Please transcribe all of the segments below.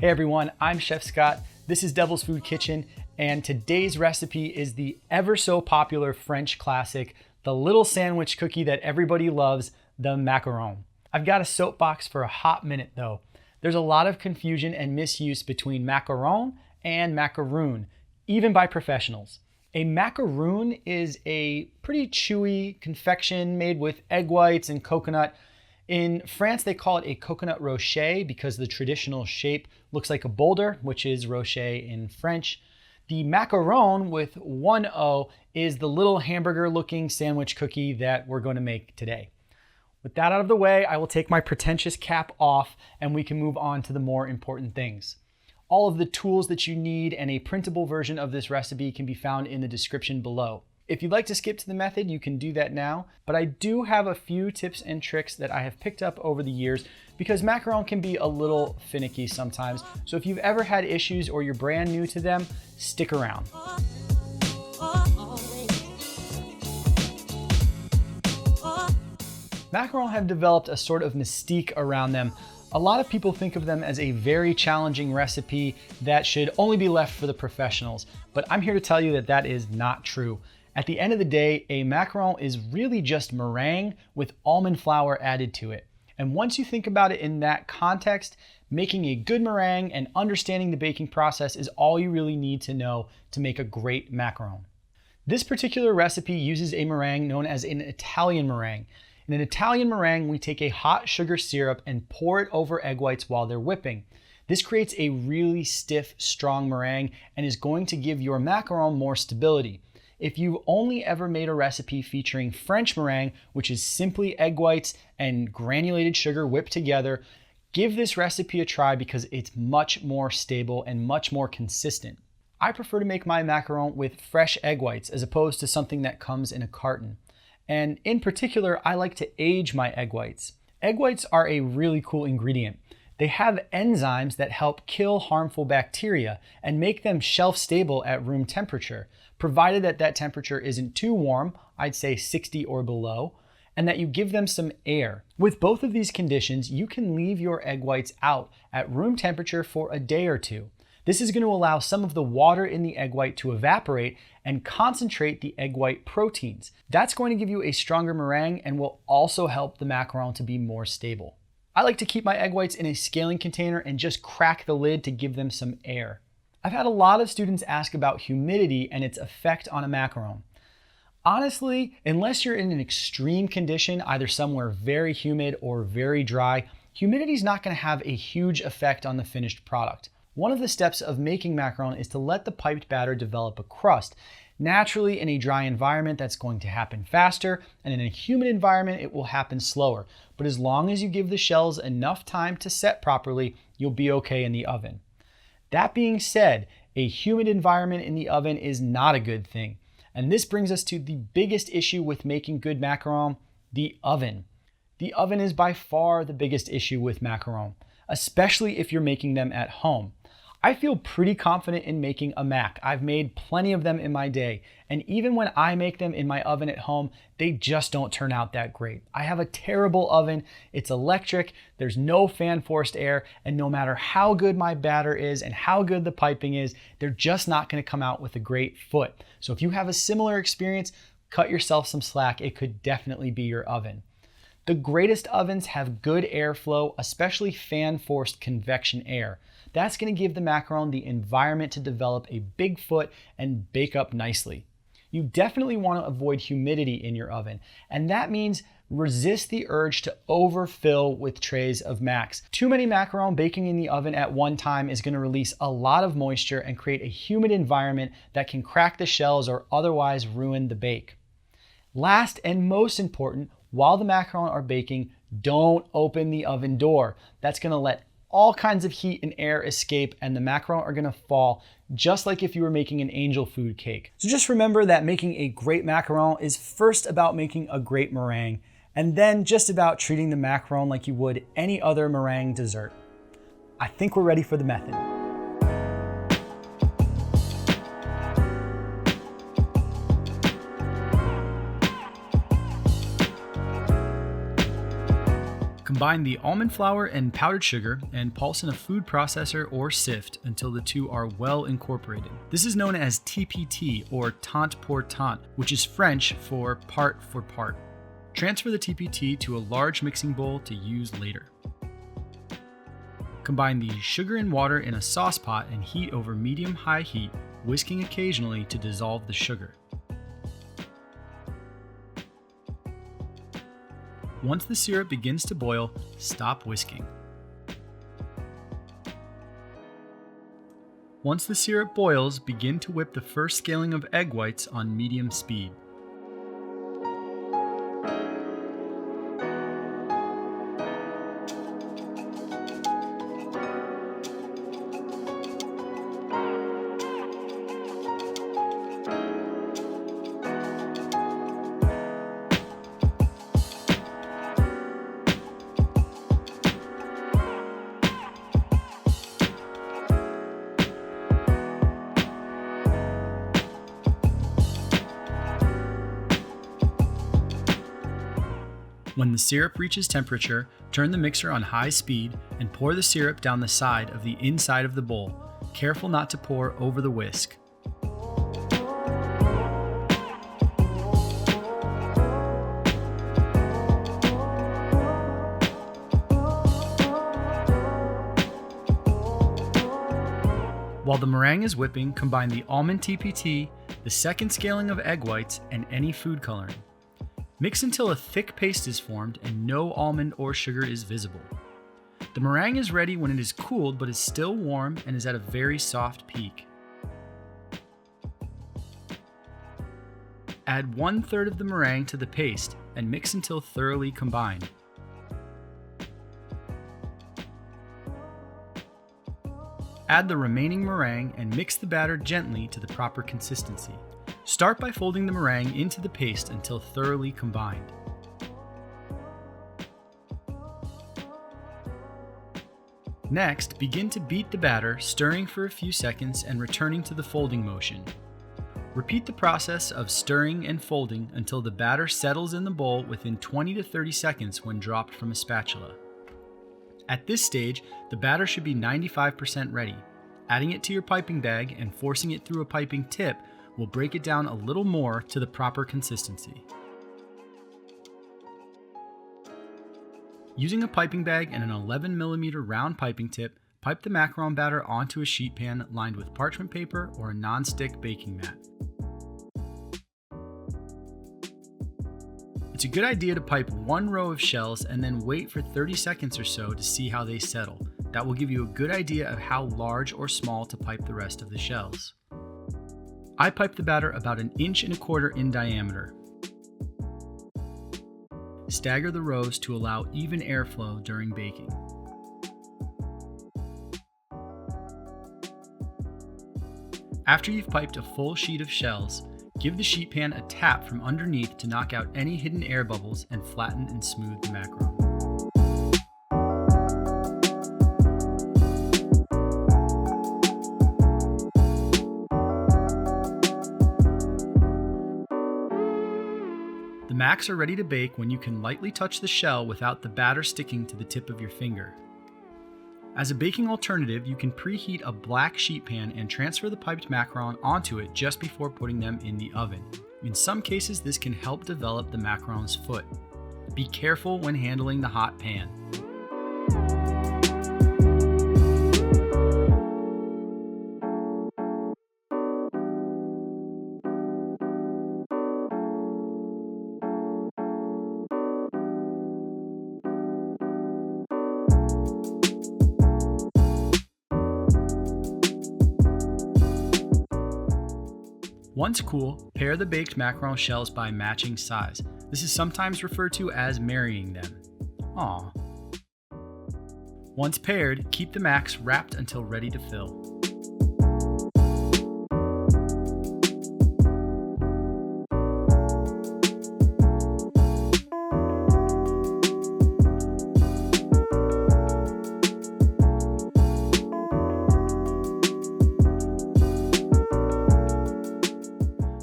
Hey everyone, I'm Chef Scott. This is Devil's Food Kitchen, and today's recipe is the ever so popular French classic, the little sandwich cookie that everybody loves, the macaron. I've got a soapbox for a hot minute though. There's a lot of confusion and misuse between macaron and macaroon, even by professionals. A macaroon is a pretty chewy confection made with egg whites and coconut. In France, they call it a coconut rocher because the traditional shape looks like a boulder, which is rocher in French. The macaron with one O is the little hamburger looking sandwich cookie that we're going to make today. With that out of the way, I will take my pretentious cap off and we can move on to the more important things. All of the tools that you need and a printable version of this recipe can be found in the description below. If you'd like to skip to the method, you can do that now, but I do have a few tips and tricks that I have picked up over the years because macaron can be a little finicky sometimes. So if you've ever had issues or you're brand new to them, stick around. Macaron have developed a sort of mystique around them. A lot of people think of them as a very challenging recipe that should only be left for the professionals, but I'm here to tell you that that is not true. At the end of the day, a macaron is really just meringue with almond flour added to it. And once you think about it in that context, making a good meringue and understanding the baking process is all you really need to know to make a great macaron. This particular recipe uses a meringue known as an Italian meringue. In an Italian meringue, we take a hot sugar syrup and pour it over egg whites while they're whipping. This creates a really stiff, strong meringue and is going to give your macaron more stability. If you've only ever made a recipe featuring French meringue, which is simply egg whites and granulated sugar whipped together, give this recipe a try because it's much more stable and much more consistent. I prefer to make my macaron with fresh egg whites as opposed to something that comes in a carton. And in particular, I like to age my egg whites. Egg whites are a really cool ingredient. They have enzymes that help kill harmful bacteria and make them shelf stable at room temperature, provided that that temperature isn't too warm, I'd say 60 or below, and that you give them some air. With both of these conditions, you can leave your egg whites out at room temperature for a day or two. This is going to allow some of the water in the egg white to evaporate and concentrate the egg white proteins. That's going to give you a stronger meringue and will also help the macaron to be more stable. I like to keep my egg whites in a scaling container and just crack the lid to give them some air. I've had a lot of students ask about humidity and its effect on a macaron. Honestly, unless you're in an extreme condition, either somewhere very humid or very dry, humidity is not going to have a huge effect on the finished product. One of the steps of making macaron is to let the piped batter develop a crust. Naturally, in a dry environment, that's going to happen faster, and in a humid environment, it will happen slower. But as long as you give the shells enough time to set properly, you'll be okay in the oven. That being said, a humid environment in the oven is not a good thing. And this brings us to the biggest issue with making good macaron, the oven. The oven is by far the biggest issue with macaron, especially if you're making them at home. I feel pretty confident in making a mac. I've made plenty of them in my day, and even when I make them in my oven at home, they just don't turn out that great. I have a terrible oven, it's electric, there's no fan forced air, and no matter how good my batter is and how good the piping is, they're just not gonna come out with a great foot. So if you have a similar experience, cut yourself some slack. It could definitely be your oven. The greatest ovens have good airflow, especially fan forced convection air. That's going to give the macaron the environment to develop a big foot and bake up nicely. You definitely want to avoid humidity in your oven, and that means resist the urge to overfill with trays of macs. Too many macaron baking in the oven at one time is going to release a lot of moisture and create a humid environment that can crack the shells or otherwise ruin the bake. Last and most important, while the macaron are baking, don't open the oven door. That's going to let all kinds of heat and air escape and the macaron are gonna fall just like if you were making an angel food cake. So just remember that making a great macaron is first about making a great meringue and then just about treating the macaron like you would any other meringue dessert. I think we're ready for the method. Combine the almond flour and powdered sugar and pulse in a food processor or sift until the two are well incorporated. This is known as TPT, or tant pour tant, which is French for part for part. Transfer the TPT to a large mixing bowl to use later. Combine the sugar and water in a sauce pot and heat over medium-high heat, whisking occasionally to dissolve the sugar. Once the syrup begins to boil, stop whisking. Once the syrup boils, begin to whip the first scaling of egg whites on medium speed. When the syrup reaches temperature, turn the mixer on high speed and pour the syrup down the side of the inside of the bowl. Careful not to pour over the whisk. While the meringue is whipping, combine the almond TPT, the second scaling of egg whites, and any food coloring. Mix until a thick paste is formed and no almond or sugar is visible. The meringue is ready when it is cooled but is still warm and is at a very soft peak. Add 1/3 of the meringue to the paste and mix until thoroughly combined. Add the remaining meringue and mix the batter gently to the proper consistency. Start by folding the meringue into the paste until thoroughly combined. Next, begin to beat the batter, stirring for a few seconds and returning to the folding motion. Repeat the process of stirring and folding until the batter settles in the bowl within 20 to 30 seconds when dropped from a spatula. At this stage, the batter should be 95% ready. Adding it to your piping bag and forcing it through a piping tip will break it down a little more to the proper consistency. Using a piping bag and an 11mm round piping tip, pipe the macaron batter onto a sheet pan lined with parchment paper or a non-stick baking mat. It's a good idea to pipe one row of shells and then wait for 30 seconds or so to see how they settle. That will give you a good idea of how large or small to pipe the rest of the shells. I pipe the batter about 1.25 inches in diameter. Stagger the rows to allow even airflow during baking. After you've piped a full sheet of shells, give the sheet pan a tap from underneath to knock out any hidden air bubbles and flatten and smooth the macaron. The macs are ready to bake when you can lightly touch the shell without the batter sticking to the tip of your finger. As a baking alternative, you can preheat a black sheet pan and transfer the piped macaron onto it just before putting them in the oven. In some cases, this can help develop the macaron's foot. Be careful when handling the hot pan. Once cool, pair the baked macaron shells by matching size. This is sometimes referred to as marrying them. Aww. Once paired, keep the macs wrapped until ready to fill.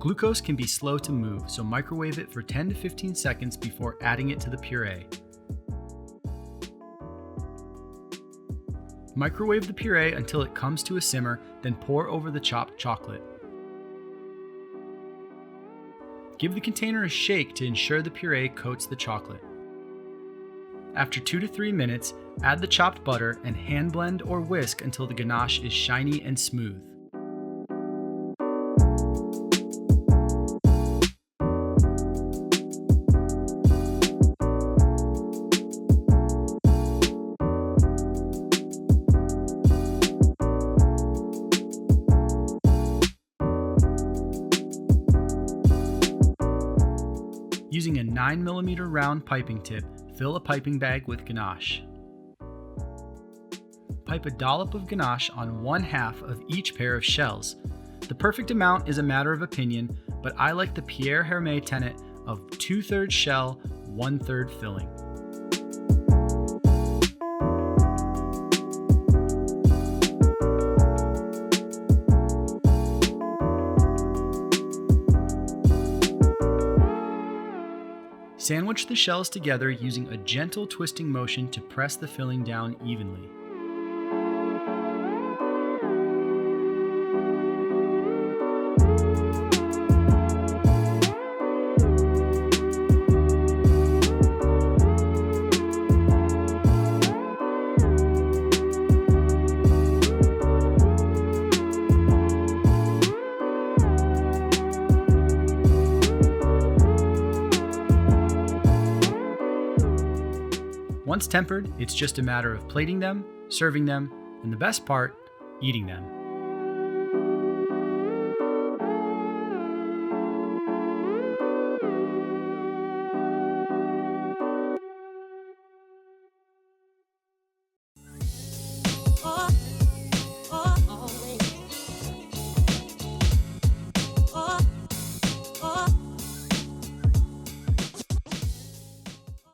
Glucose can be slow to move, so microwave it for 10 to 15 seconds before adding it to the puree. Microwave the puree until it comes to a simmer, then pour over the chopped chocolate. Give the container a shake to ensure the puree coats the chocolate. After 2 to 3 minutes, add the chopped butter and hand blend or whisk until the ganache is shiny and smooth. Using a 9mm round piping tip, fill a piping bag with ganache. Pipe a dollop of ganache on 1/2 of each pair of shells. The perfect amount is a matter of opinion, but I like the Pierre Hermé tenet of 2/3 shell, 1/3 filling. Sandwich the shells together using a gentle twisting motion to press the filling down evenly. Once tempered, it's just a matter of plating them, serving them, and the best part, eating them.